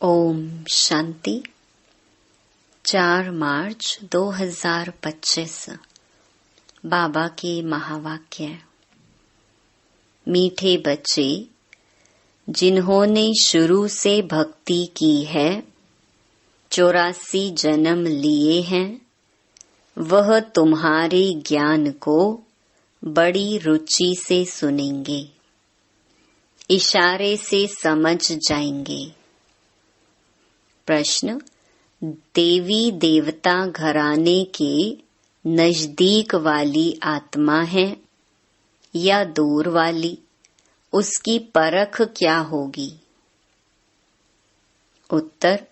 ओम शांति। 4 मार्च 2025 बाबा के महावाक्य। मीठे बच्चे, जिन्होंने शुरू से भक्ति की है, 84 जन्म लिए हैं, वह तुम्हारे ज्ञान को बड़ी रुचि से सुनेंगे, इशारे से समझ जाएंगे। प्रश्न: देवी देवता घराने के नजदीक वाली आत्मा है या दूर वाली, उसकी परख क्या होगी? उत्तर: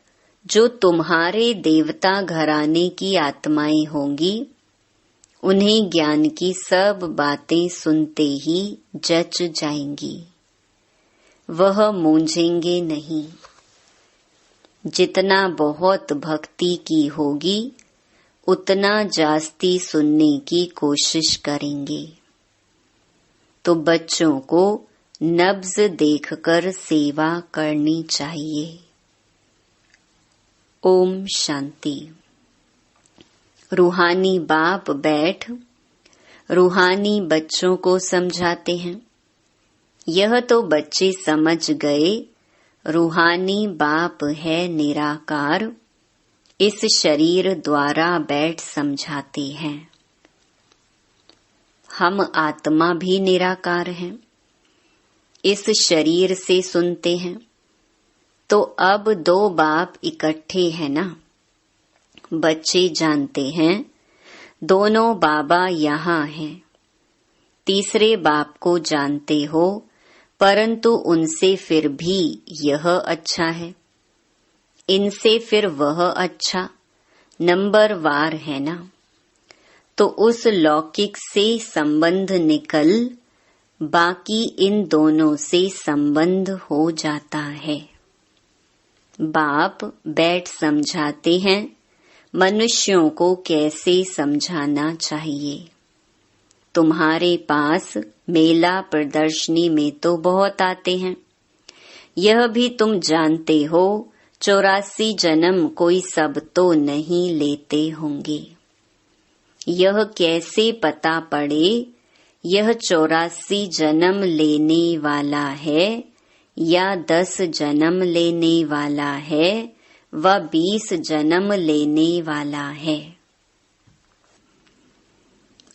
जो तुम्हारे देवता घराने की आत्माएं होंगी, उन्हें ज्ञान की सब बातें सुनते ही जच जाएंगी, वह मूंझेंगे नहीं। जितना बहुत भक्ति की होगी, उतना जास्ती सुनने की कोशिश करेंगे। तो बच्चों को नब्ज देखकर सेवा करनी चाहिए। ओम शांति। रूहानी बाप बैठ रूहानी बच्चों को समझाते हैं। यह तो बच्चे समझ गए, रूहानी बाप है निराकार, इस शरीर द्वारा बैठ समझाते हैं। हम आत्मा भी निराकार हैं, इस शरीर से सुनते हैं। तो अब 2 बाप इकट्ठे हैं ना। बच्चे जानते हैं दोनों बाबा यहाँ हैं। तीसरे बाप को जानते हो, परंतु उनसे फिर भी यह अच्छा है, इनसे फिर वह अच्छा, नंबर वार है ना। तो उस लौकिक से संबंध निकल बाकी इन दोनों से संबंध हो जाता है। बाप बैठ समझाते हैं मनुष्यों को कैसे समझाना चाहिए। तुम्हारे पास मेला प्रदर्शनी में तो बहुत आते हैं, यह भी तुम जानते हो, 84 जन्म कोई सब तो नहीं लेते होंगे। यह कैसे पता पड़े यह 84 जन्म लेने वाला है या 10 जन्म लेने वाला है व 20 जन्म लेने वाला है?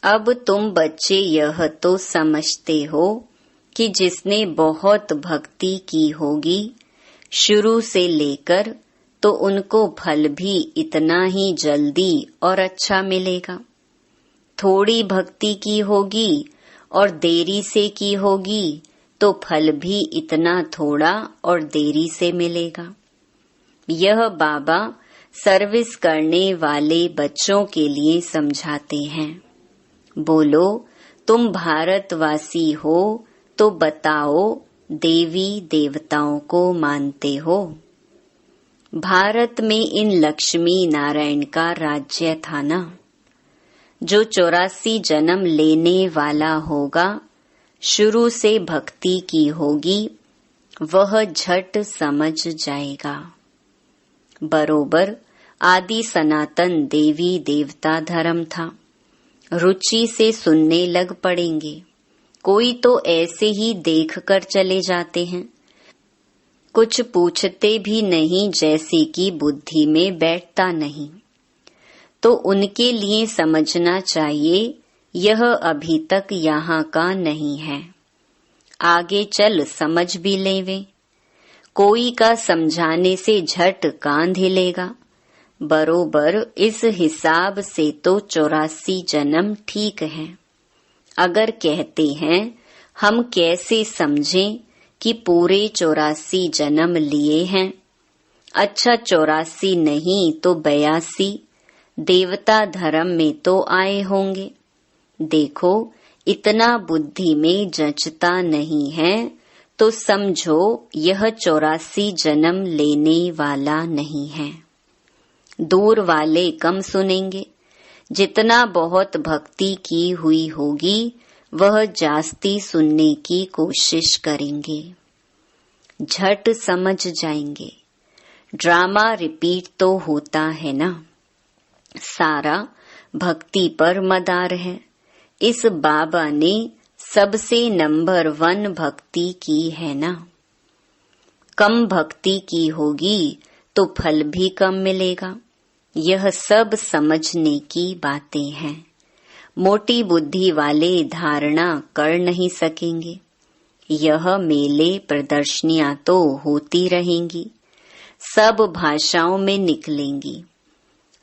अब तुम बच्चे यह तो समझते हो कि जिसने बहुत भक्ति की होगी शुरू से लेकर, तो उनको फल भी इतना ही जल्दी और अच्छा मिलेगा। थोड़ी भक्ति की होगी और देरी से की होगी, तो फल भी इतना थोड़ा और देरी से मिलेगा। यह बाबा सर्विस करने वाले बच्चों के लिए समझाते हैं। बोलो, तुम भारतवासी हो तो बताओ, देवी देवताओं को मानते हो? भारत में इन लक्ष्मी नारायण का राज्य था ना। जो 84 जन्म लेने वाला होगा, शुरू से भक्ति की होगी, वह झट समझ जाएगा। बरोबर आदि सनातन देवी देवता धर्म था। रुचि से सुनने लग पड़ेंगे। कोई तो ऐसे ही देख कर चले जाते हैं, कुछ पूछते भी नहीं, जैसे कि बुद्धि में बैठता नहीं। तो उनके लिए समझना चाहिए यह अभी तक यहाँ का नहीं है, आगे चल समझ भी लेवे। कोई का समझाने से झट कान हिलेगा। बरोबर इस हिसाब से तो 84 जन्म ठीक है। अगर कहते हैं हम कैसे समझें कि पूरे 84 जन्म लिए हैं? अच्छा, 84 नहीं तो 82 देवता धर्म में तो आए होंगे। देखो, इतना बुद्धि में जचता नहीं है, तो समझो यह 84 जन्म लेने वाला नहीं है। दूर वाले कम सुनेंगे। जितना बहुत भक्ति की हुई होगी, वह जास्ती सुनने की कोशिश करेंगे, झट समझ जाएंगे। ड्रामा रिपीट तो होता है ना। सारा भक्ति पर मदार है। इस बाबा ने सबसे नंबर 1 भक्ति की है ना। कम भक्ति की होगी तो फल भी कम मिलेगा। यह सब समझने की बातें हैं। मोटी बुद्धि वाले धारणा कर नहीं सकेंगे। यह मेले प्रदर्शनियां तो होती रहेंगी, सब भाषाओं में निकलेंगी।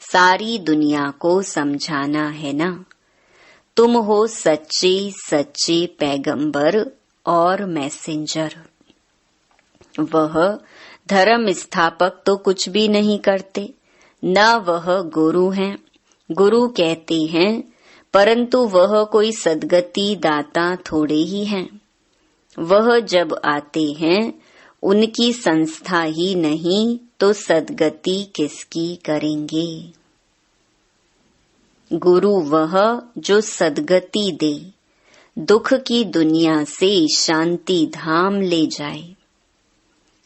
सारी दुनिया को समझाना है ना। तुम हो सच्चे सच्चे पैगंबर और मैसेंजर। वह धर्म स्थापक तो कुछ भी नहीं करते, न वह गुरु हैं। गुरु कहते हैं, परंतु वह कोई सद्गति दाता थोड़े ही हैं। वह जब आते हैं उनकी संस्था ही नहीं तो सद्गति किसकी करेंगे। गुरु वह जो सद्गति दे, दुख की दुनिया से शांति धाम ले जाए।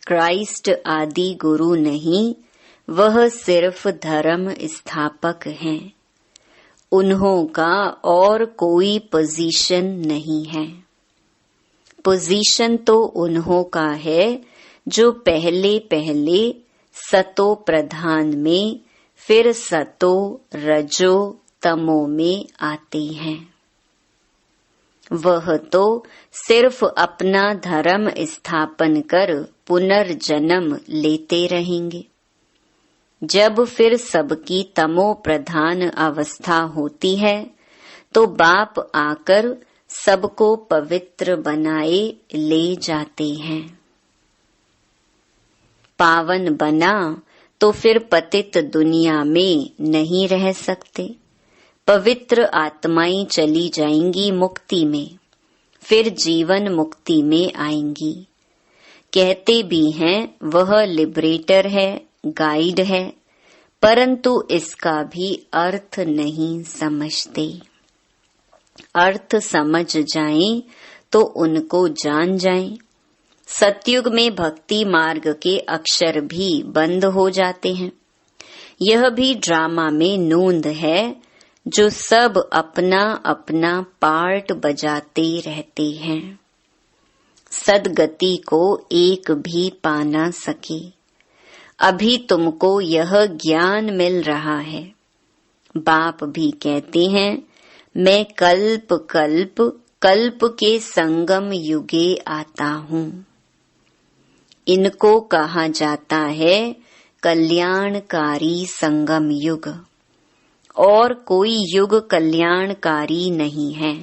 क्राइस्ट आदि गुरु नहीं, वह सिर्फ धर्म स्थापक हैं। उन्हों का और कोई पोजीशन नहीं है। पोजीशन तो उन्हों का है जो पहले पहले सतो प्रधान में, फिर सतो रजो तमो में आते हैं। वह तो सिर्फ अपना धर्म स्थापन कर पुनर्जन्म लेते रहेंगे। जब फिर सबकी तमो प्रधान अवस्था होती है तो बाप आकर सबको पवित्र बनाए ले जाते हैं। पावन बना तो फिर पतित दुनिया में नहीं रह सकते। पवित्र आत्माएं चली जाएंगी मुक्ति में, फिर जीवन मुक्ति में आएंगी। कहते भी हैं वह लिबरेटर है, गाइड है, परंतु इसका भी अर्थ नहीं समझते। अर्थ समझ जाएं तो उनको जान जाएं। सतयुग में भक्ति मार्ग के अक्षर भी बंद हो जाते हैं। यह भी ड्रामा में नोंद है, जो सब अपना अपना पार्ट बजाते रहते हैं। सदगति को एक भी पा ना सके। अभी तुमको यह ज्ञान मिल रहा है। बाप भी कहते हैं, मैं कल्प कल्प कल्प के संगम युगे आता हूँ। इनको कहा जाता है कल्याणकारी संगम युग। और कोई युग कल्याणकारी नहीं है।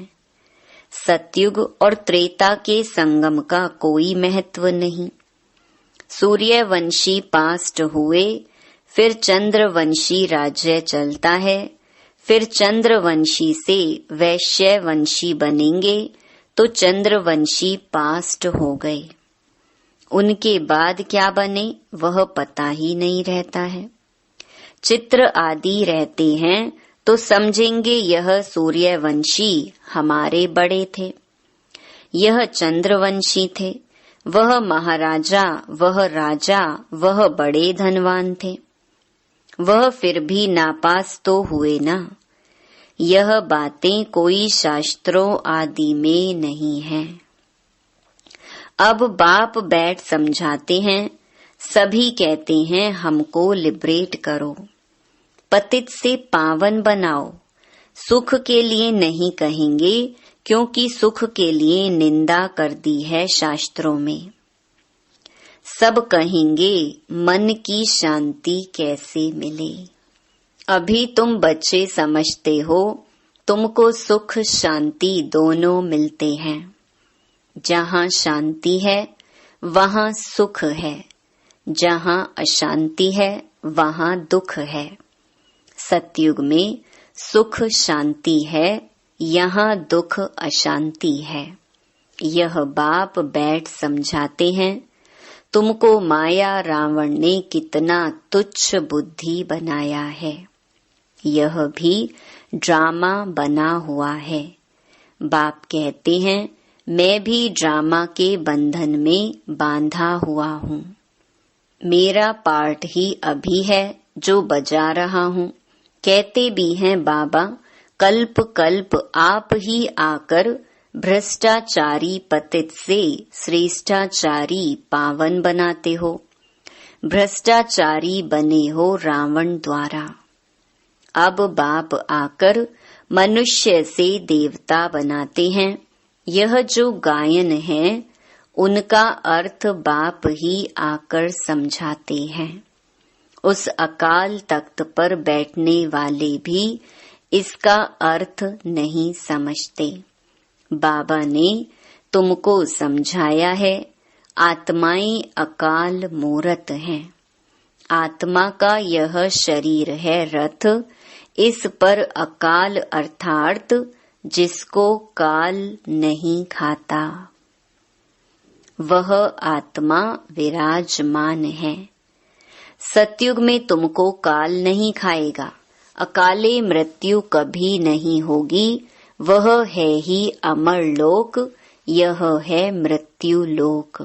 सतयुग और त्रेता के संगम का कोई महत्व नहीं। सूर्यवंशी पास्ट हुए, फिर चंद्रवंशी राज्य चलता है, फिर चंद्रवंशी से वैश्यवंशी बनेंगे तो चंद्रवंशी पास्ट हो गए। उनके बाद क्या बने वह पता ही नहीं रहता है। चित्र आदि रहते हैं तो समझेंगे यह सूर्यवंशी हमारे बड़े थे, यह चंद्रवंशी थे, वह महाराजा, वह राजा, वह बड़े धनवान थे। वह फिर भी नापास तो हुए ना। यह बातें कोई शास्त्रों आदि में नहीं है। अब बाप बैठ समझाते हैं। सभी कहते हैं हमको लिबरेट करो, पतित से पावन बनाओ। सुख के लिए नहीं कहेंगे, क्योंकि सुख के लिए निंदा कर दी है शास्त्रों में। सब कहेंगे मन की शांति कैसे मिले। अभी तुम बच्चे समझते हो, तुमको सुख शांति दोनों मिलते हैं। जहाँ शांति है वहाँ सुख है, जहाँ अशांति है वहाँ दुख है। सतयुग में सुख शांति है, यहाँ दुख अशांति है। यह बाप बैठ समझाते हैं। तुमको माया रावण ने कितना तुच्छ बुद्धि बनाया है। यह भी ड्रामा बना हुआ है। बाप कहते हैं, मैं भी ड्रामा के बंधन में बांधा हुआ हूँ। मेरा पार्ट ही अभी है जो बजा रहा हूँ। कहते भी हैं बाबा, कल्प कल्प आप ही आकर भ्रष्टाचारी पतित से श्रेष्ठाचारी पावन बनाते हो। भ्रष्टाचारी बने हो रावण द्वारा। अब बाप आकर मनुष्य से देवता बनाते हैं। यह जो गायन है उनका अर्थ बाप ही आकर समझाते हैं। उस अकाल तख्त पर बैठने वाले भी इसका अर्थ नहीं समझते। बाबा ने तुमको समझाया है, आत्माएं अकाल मूरत हैं। आत्मा का यह शरीर है रथ, इस पर अकाल अर्थात जिसको काल नहीं खाता वह आत्मा विराजमान है। सतयुग में तुमको काल नहीं खाएगा। अकाले मृत्यु कभी नहीं होगी। वह है ही अमर लोक, यह है मृत्यु लोक।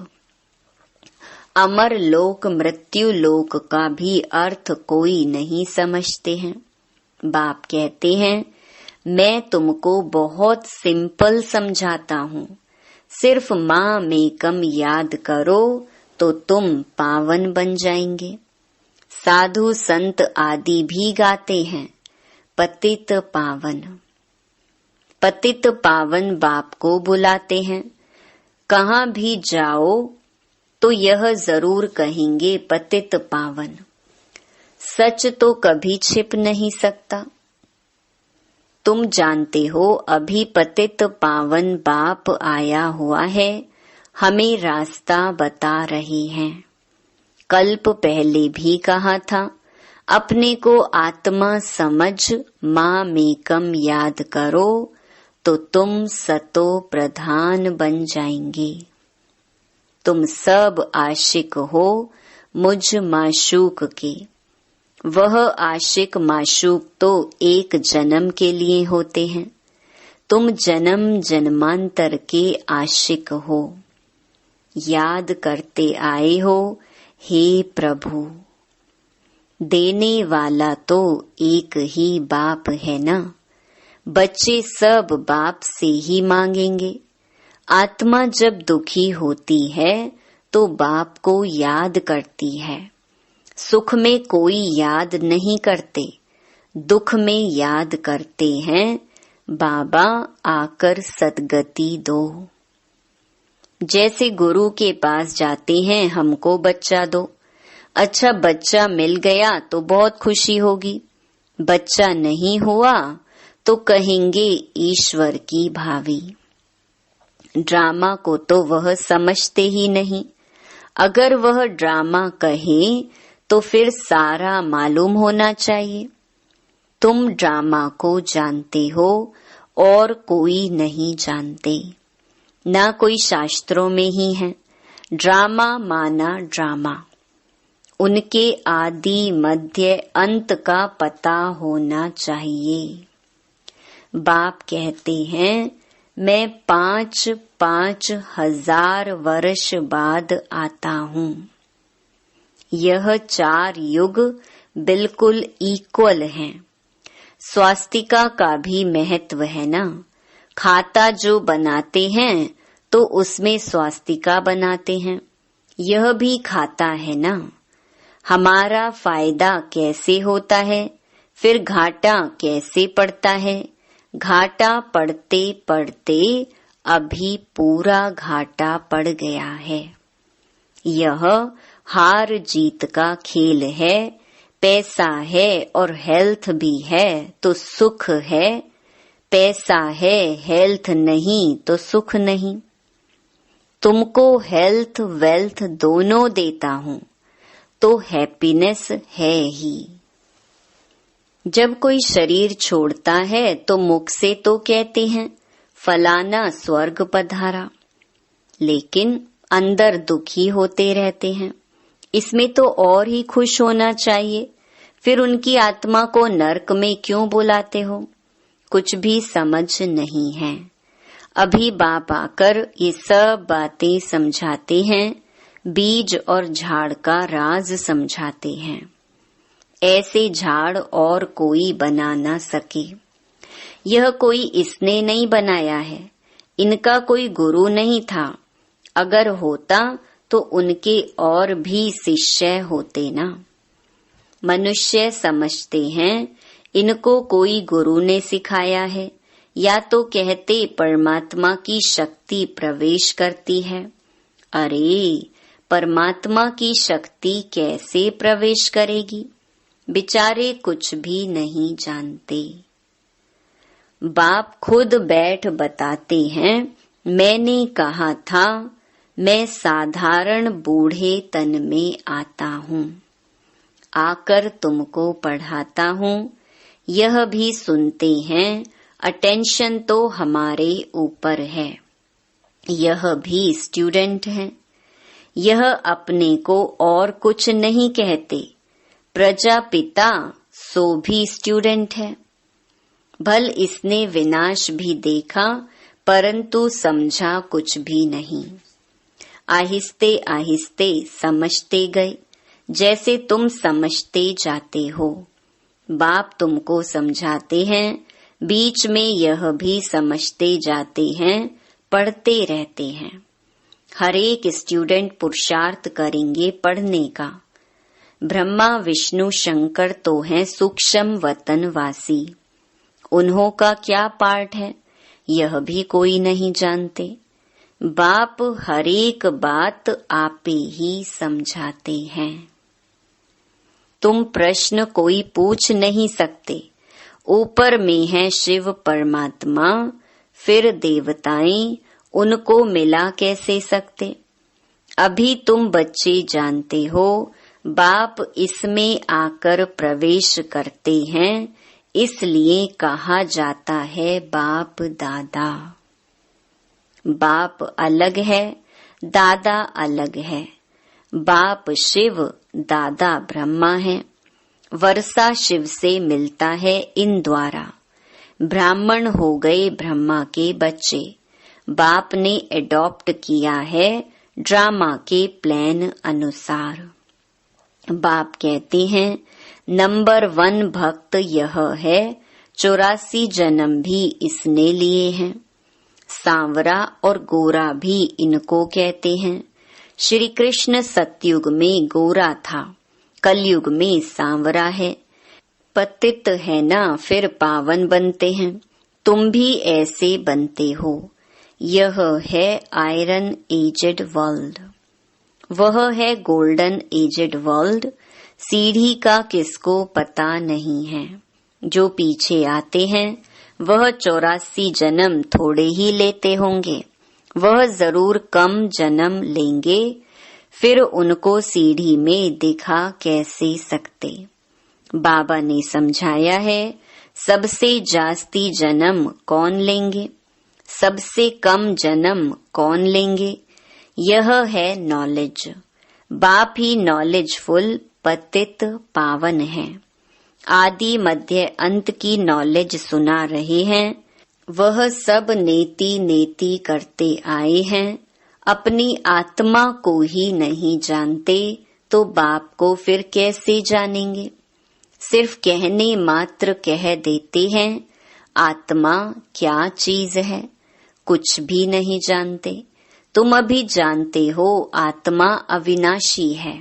अमर लोक मृत्यु लोक का भी अर्थ कोई नहीं समझते हैं। बाप कहते हैं, मैं तुमको बहुत सिंपल समझाता हूँ। सिर्फ माँ मेकम याद करो तो तुम पावन बन जाएंगे। साधु संत आदि भी गाते हैं पतित पावन। पतित पावन बाप को बुलाते हैं। कहाँ भी जाओ तो यह जरूर कहेंगे पतित पावन। सच तो कभी छिप नहीं सकता। तुम जानते हो अभी पतित पावन बाप आया हुआ है, हमें रास्ता बता रहे हैं। कल्प पहले भी कहा था, अपने को आत्मा समझ माँ मेकम याद करो तो तुम सतो प्रधान बन जाएंगे। तुम सब आशिक हो मुझ माशूक के। वह आशिक माशूक तो एक जन्म के लिए होते हैं। तुम जन्म जन्मांतर के आशिक हो। याद करते आए हो, हे प्रभु। देने वाला तो एक ही बाप है ना। बच्चे सब बाप से ही मांगेंगे। आत्मा जब दुखी होती है तो बाप को याद करती है। सुख में कोई याद नहीं करते, दुख में याद करते हैं। बाबा आकर सद्गति दो। जैसे गुरु के पास जाते हैं, हमको बच्चा दो। अच्छा बच्चा मिल गया तो बहुत खुशी होगी। बच्चा नहीं हुआ तो कहेंगे ईश्वर की भावी। ड्रामा को तो वह समझते ही नहीं। अगर वह ड्रामा कहे तो फिर सारा मालूम होना चाहिए। तुम ड्रामा को जानते हो और कोई नहीं जानते। ना कोई शास्त्रों में ही है। ड्रामा माना ड्रामा। उनके आदि मध्य अंत का पता होना चाहिए। बाप कहते हैं, मैं 5-5 हजार वर्ष बाद आता हूँ। यह 4 युग बिल्कुल इक्वल हैं। स्वास्तिका का भी महत्व है ना। खाता जो बनाते हैं तो उसमें स्वास्तिका बनाते हैं। यह भी खाता है ना। हमारा फायदा कैसे होता है, फिर घाटा कैसे पड़ता है। घाटा पड़ते पड़ते अभी पूरा घाटा पड़ गया है। यह हार जीत का खेल है। पैसा है और हेल्थ भी है तो सुख है। पैसा है हेल्थ नहीं तो सुख नहीं। तुमको हेल्थ वेल्थ दोनों देता हूँ तो हैप्पीनेस है ही। जब कोई शरीर छोड़ता है तो मुख से तो कहते हैं फलाना स्वर्ग पधारा, लेकिन अंदर दुखी होते रहते हैं। इसमें तो और ही खुश होना चाहिए। फिर उनकी आत्मा को नरक में क्यों बुलाते हो? कुछ भी समझ नहीं है। अभी बाप आकर ये सब बातें समझाते हैं। बीज और झाड़ का राज समझाते हैं। ऐसे झाड़ और कोई बना ना सके। यह कोई इसने नहीं बनाया है, इनका कोई गुरु नहीं था। अगर होता तो उनके और भी शिष्य होते ना। मनुष्य समझते हैं इनको कोई गुरु ने सिखाया है, या तो कहते परमात्मा की शक्ति प्रवेश करती है। अरे, परमात्मा की शक्ति कैसे प्रवेश करेगी? बेचारे कुछ भी नहीं जानते। बाप खुद बैठ बताते हैं, मैंने कहा था मैं साधारण बूढ़े तन में आता हूँ, आकर तुमको पढ़ाता हूँ। यह भी सुनते हैं, अटेंशन तो हमारे ऊपर है। यह भी स्टूडेंट है। यह अपने को और कुछ नहीं कहते। प्रजापिता सो भी स्टूडेंट है। भल इसने विनाश भी देखा, परंतु समझा कुछ भी नहीं। आहिस्ते आहिस्ते समझते गए, जैसे तुम समझते जाते हो। बाप तुमको समझाते हैं, बीच में यह भी समझते जाते हैं, पढ़ते रहते हैं। हर एक स्टूडेंट पुरुषार्थ करेंगे पढ़ने का। ब्रह्मा विष्णु शंकर तो हैं सूक्ष्म वतनवासी। उन्हों का क्या पार्ट है, यह भी कोई नहीं जानते। बाप हर एक बात आपे ही समझाते हैं। तुम प्रश्न कोई पूछ नहीं सकते। ऊपर में है शिव परमात्मा, फिर देवताएं, उनको मिला कैसे सकते? अभी तुम बच्चे जानते हो, बाप इसमें आकर प्रवेश करते हैं, इसलिए कहा जाता है बाप दादा। बाप अलग है, दादा अलग है। बाप शिव, दादा ब्रह्मा है। वर्षा शिव से मिलता है इन द्वारा। ब्राह्मण हो गए ब्रह्मा के बच्चे। बाप ने एडॉप्ट किया है ड्रामा के प्लान अनुसार। बाप कहते हैं नंबर 1 भक्त यह है, 84 जन्म भी इसने लिए हैं। सांवरा और गोरा भी इनको कहते हैं। श्री कृष्ण सतयुग में गोरा था, कलयुग में सांवरा है। पतित है ना, फिर पावन बनते हैं। तुम भी ऐसे बनते हो। यह है आयरन एजेड वर्ल्ड, वह है गोल्डन एजेड वर्ल्ड। सीढ़ी का किसको पता नहीं है। जो पीछे आते हैं वह 84 जन्म थोड़े ही लेते होंगे। वह जरूर कम जन्म लेंगे, फिर उनको सीढ़ी में दिखा कैसे सकते। बाबा ने समझाया है सबसे जास्ती जन्म कौन लेंगे, सबसे कम जन्म कौन लेंगे। यह है नॉलेज। बाप ही नॉलेजफुल पतित पावन है। आदि मध्य अंत की नॉलेज सुना रहे हैं। वह सब नेति नेति करते आए हैं। अपनी आत्मा को ही नहीं जानते तो बाप को फिर कैसे जानेंगे। सिर्फ कहने मात्र कह देते हैं। आत्मा क्या चीज है, कुछ भी नहीं जानते। तुम अभी जानते हो आत्मा अविनाशी है।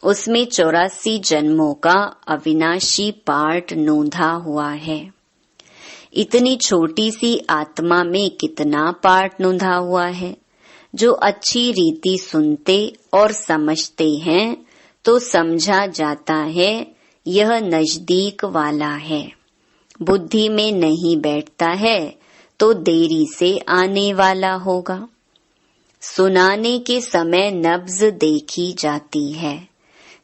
उसमें 84 जन्मों का अविनाशी पार्ट नोंधा हुआ है। इतनी छोटी सी आत्मा में कितना पार्ट नोंधा हुआ है। जो अच्छी रीति सुनते और समझते हैं तो समझा जाता है यह नजदीक वाला है। बुद्धि में नहीं बैठता है तो देरी से आने वाला होगा। सुनाने के समय नब्ज देखी जाती है।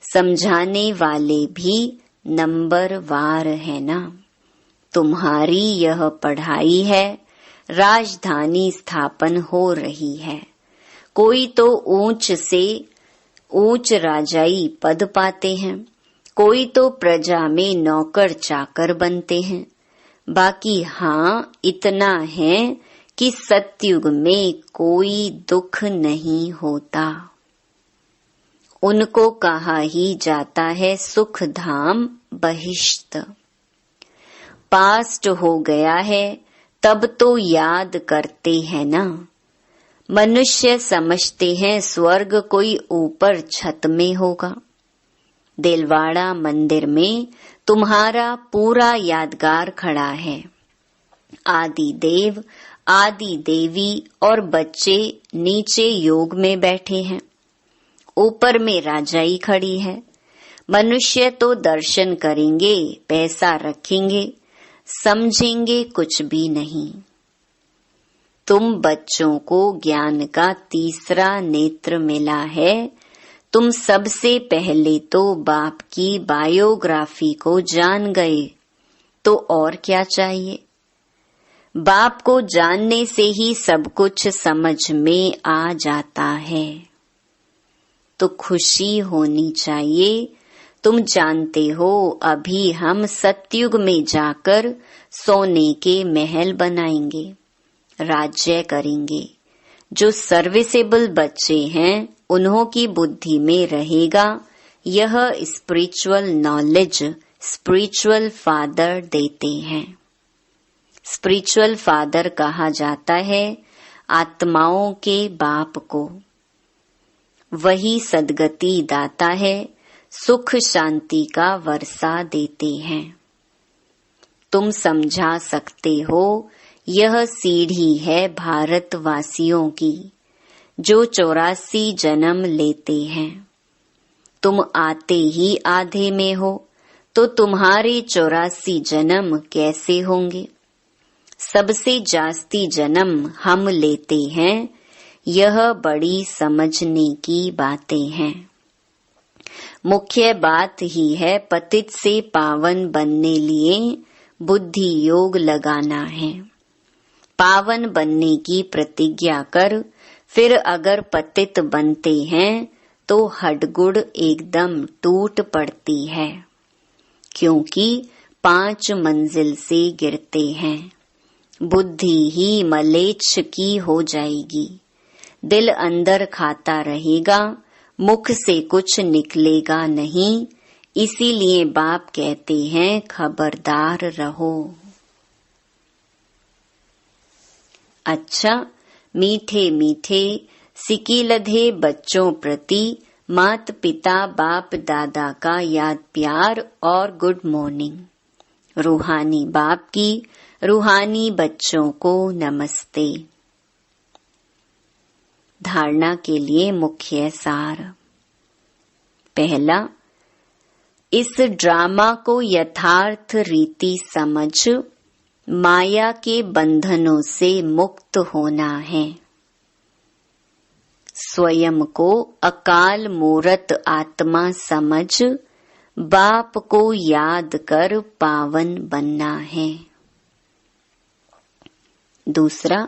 समझाने वाले भी नंबर वार है ना। तुम्हारी यह पढ़ाई है। राजधानी स्थापन हो रही है। कोई तो ऊंच से ऊंच राजाई पद पाते हैं, कोई तो प्रजा में नौकर चाकर बनते हैं। बाकी हाँ इतना है कि सतयुग में कोई दुख नहीं होता। उनको कहा ही जाता है सुख धाम बहिष्ठ। पास्ट हो गया है तब तो याद करते हैं ना। मनुष्य समझते हैं स्वर्ग कोई ऊपर छत में होगा। दिलवाड़ा मंदिर में तुम्हारा पूरा यादगार खड़ा है। आदि देव, आदि देवी और बच्चे नीचे योग में बैठे हैं। ऊपर में राजाई खड़ी है। मनुष्य तो दर्शन करेंगे, पैसा रखेंगे, समझेंगे कुछ भी नहीं। तुम बच्चों को ज्ञान का तीसरा नेत्र मिला है। तुम सबसे पहले तो बाप की बायोग्राफी को जान गए, तो और क्या चाहिए। बाप को जानने से ही सब कुछ समझ में आ जाता है, तो खुशी होनी चाहिए। तुम जानते हो अभी हम सतयुग में जाकर सोने के महल बनाएंगे, राज्य करेंगे। जो सर्विसेबल बच्चे हैं उन्हों की बुद्धि में रहेगा यह स्पिरिचुअल नॉलेज स्पिरिचुअल फादर देते हैं। स्पिरिचुअल फादर कहा जाता है आत्माओं के बाप को। वही सद्गति दाता है, सुख शांति का वर्षा देते हैं। तुम समझा सकते हो यह सीढ़ी है भारतवासियों की, जो 84 जन्म लेते हैं। तुम आते ही आधे में हो, तो तुम्हारे 84 जन्म कैसे होंगे। सबसे जास्ती जन्म हम लेते हैं। यह बड़ी समझने की बातें हैं। मुख्य बात ही है पतित से पावन बनने लिए बुद्धि योग लगाना है। पावन बनने की प्रतिज्ञा कर, फिर अगर पतित बनते हैं तो हडगुड़ एकदम टूट पड़ती है, क्योंकि 5 मंजिल से गिरते हैं। बुद्धि ही मलेच्छ की हो जाएगी। दिल अंदर खाता रहेगा, मुख से कुछ निकलेगा नहीं। इसीलिए बाप कहते हैं खबरदार रहो। अच्छा, मीठे मीठे सिकीलधे बच्चों प्रति मात पिता बाप दादा का याद प्यार और गुड मॉर्निंग। रूहानी बाप की रूहानी बच्चों को नमस्ते। धारणा के लिए मुख्य सार। पहला, इस ड्रामा को यथार्थ रीति समझ माया के बंधनों से मुक्त होना है। स्वयं को अकाल मूरत आत्मा समझ बाप को याद कर पावन बनना है। दूसरा,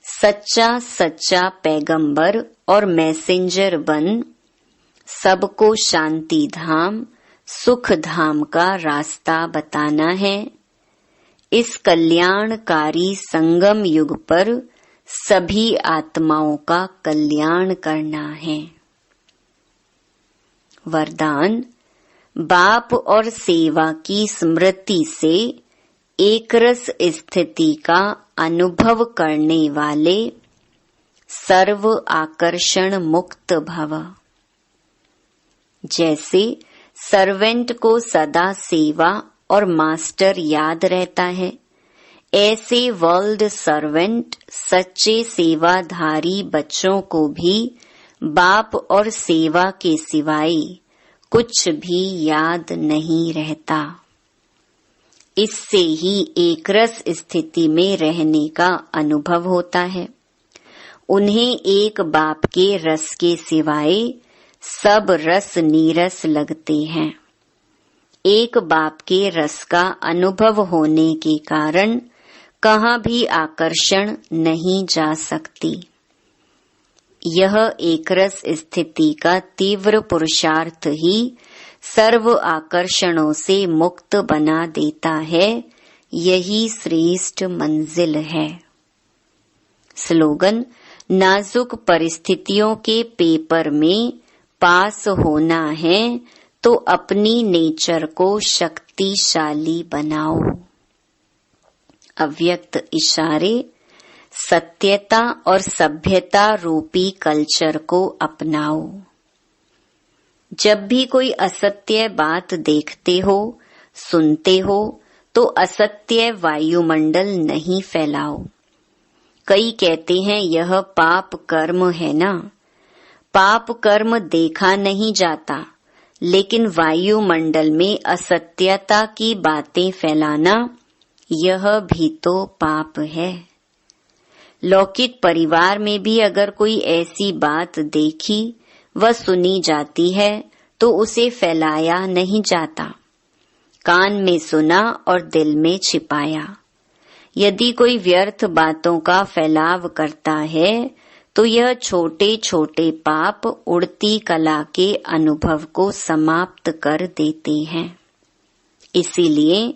सच्चा सच्चा पैगंबर और मैसेंजर बन सबको शांति धाम सुख धाम का रास्ता बताना है। इस कल्याणकारी संगम युग पर सभी आत्माओं का कल्याण करना है। वरदान, बाप और सेवा की स्मृति से एकरस स्थिति का अनुभव करने वाले सर्व आकर्षण मुक्त भव। जैसे सर्वेंट को सदा सेवा और मास्टर याद रहता है, ऐसे वर्ल्ड सर्वेंट सच्चे सेवाधारी बच्चों को भी बाप और सेवा के सिवाय कुछ भी याद नहीं रहता। इससे ही एकरस स्थिति में रहने का अनुभव होता है। उन्हें एक बाप के रस के सिवाय सब रस नीरस लगते हैं। एक बाप के रस का अनुभव होने के कारण कहाँ भी आकर्षण नहीं जा सकती। यह एकरस स्थिति का तीव्र पुरुषार्थ ही सर्व आकर्षणों से मुक्त बना देता है। यही श्रेष्ठ मंजिल है। स्लोगन, नाजुक परिस्थितियों के पेपर में पास होना है तो अपनी नेचर को शक्तिशाली बनाओ। अव्यक्त इशारे, सत्यता और सभ्यता रूपी कल्चर को अपनाओ। जब भी कोई असत्य बात देखते हो, सुनते हो, तो असत्य वायुमंडल नहीं फैलाओ। कई कहते हैं यह पाप कर्म है ना। पाप कर्म देखा नहीं जाता, लेकिन वायुमंडल में असत्यता की बातें फैलाना, यह भी तो पाप है। लौकिक परिवार में भी अगर कोई ऐसी बात देखी व सुनी जाती है तो उसे फैलाया नहीं जाता। कान में सुना और दिल में छिपाया। यदि कोई व्यर्थ बातों का फैलाव करता है तो यह छोटे छोटे पाप उड़ती कला के अनुभव को समाप्त कर देते हैं। इसीलिए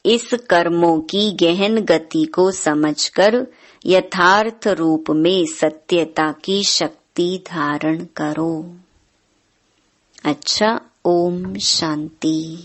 इस कर्मों की गहन गति को समझकर यथार्थ रूप में सत्यता की शक्ति धारण करो। अच्छा, ओम शांति।